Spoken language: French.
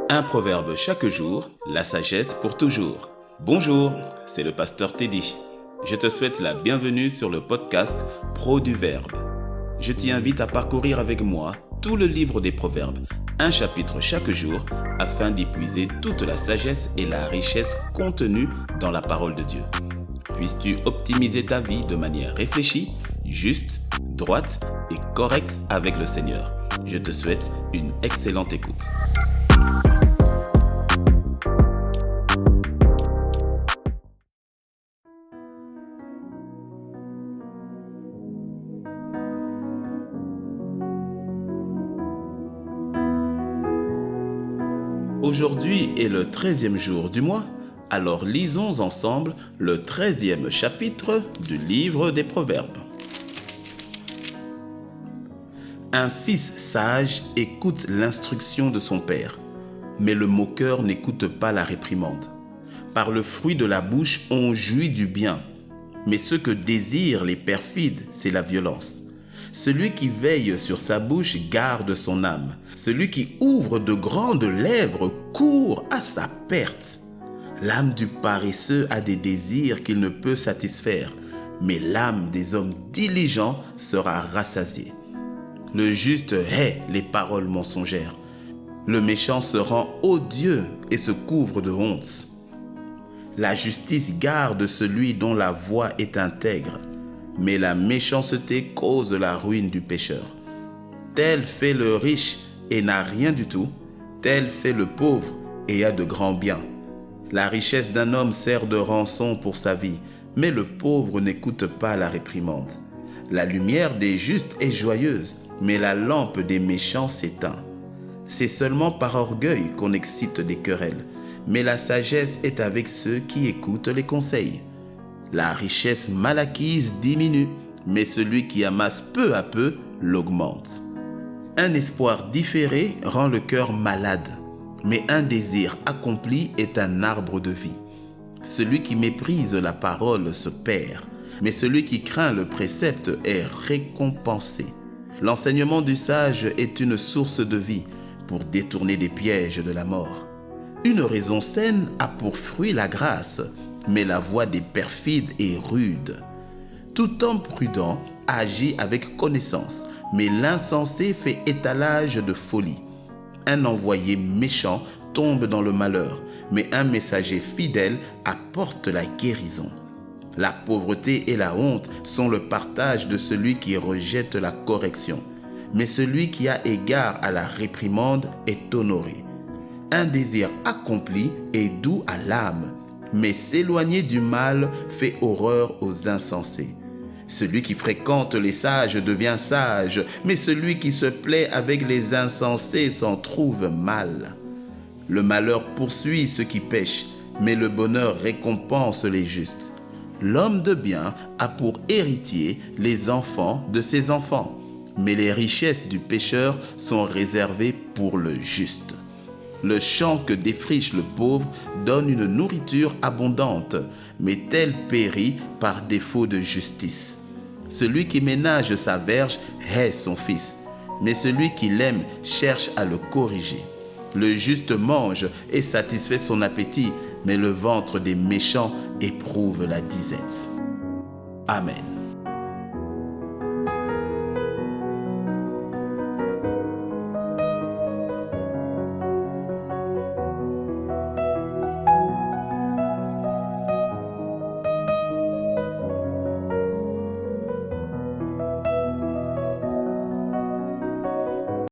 Un proverbe chaque jour, la sagesse pour toujours. Bonjour, c'est le pasteur Teddy. Je te souhaite la bienvenue sur le podcast Pro du Verbe. Je t'y invite à parcourir avec moi tout le livre des proverbes, un chapitre chaque jour, afin d'y puiser toute la sagesse et la richesse contenues dans la parole de Dieu. Puisses-tu optimiser ta vie de manière réfléchie, juste, droite et correcte avec le Seigneur. Je te souhaite une excellente écoute. Aujourd'hui est le 13e jour du mois, alors lisons ensemble le 13e chapitre du livre des Proverbes. Un fils sage écoute l'instruction de son père, mais le moqueur n'écoute pas la réprimande. Par le fruit de la bouche, on jouit du bien, mais ce que désirent les perfides, c'est la violence. Celui qui veille sur sa bouche garde son âme. Celui qui ouvre de grandes lèvres court à sa perte. L'âme du paresseux a des désirs qu'il ne peut satisfaire, mais l'âme des hommes diligents sera rassasiée. Le juste hait les paroles mensongères. Le méchant se rend odieux et se couvre de honte. La justice garde celui dont la voie est intègre, mais la méchanceté cause la ruine du pécheur. Tel fait le riche et n'a rien du tout, tel fait le pauvre et a de grands biens. La richesse d'un homme sert de rançon pour sa vie, mais le pauvre n'écoute pas la réprimande. La lumière des justes est joyeuse, mais la lampe des méchants s'éteint. C'est seulement par orgueil qu'on excite des querelles, mais la sagesse est avec ceux qui écoutent les conseils. La richesse mal acquise diminue, mais celui qui amasse peu à peu l'augmente. Un espoir différé rend le cœur malade, mais un désir accompli est un arbre de vie. Celui qui méprise la parole se perd, mais celui qui craint le précepte est récompensé. L'enseignement du sage est une source de vie pour détourner des pièges de la mort. Une raison saine a pour fruit la grâce, mais la voie des perfides est rude. Tout homme prudent agit avec connaissance, mais l'insensé fait étalage de folie. Un envoyé méchant tombe dans le malheur, mais un messager fidèle apporte la guérison. La pauvreté et la honte sont le partage de celui qui rejette la correction, mais celui qui a égard à la réprimande est honoré. Un désir accompli est doux à l'âme, mais s'éloigner du mal fait horreur aux insensés. Celui qui fréquente les sages devient sage, mais celui qui se plaît avec les insensés s'en trouve mal. Le malheur poursuit ceux qui pêchent, mais le bonheur récompense les justes. L'homme de bien a pour héritier les enfants de ses enfants, mais les richesses du pécheur sont réservées pour le juste. Le champ que défriche le pauvre donne une nourriture abondante, mais tel périt par défaut de justice. Celui qui ménage sa verge hait son fils, mais celui qui l'aime cherche à le corriger. Le juste mange et satisfait son appétit, mais le ventre des méchants éprouve la disette. Amen.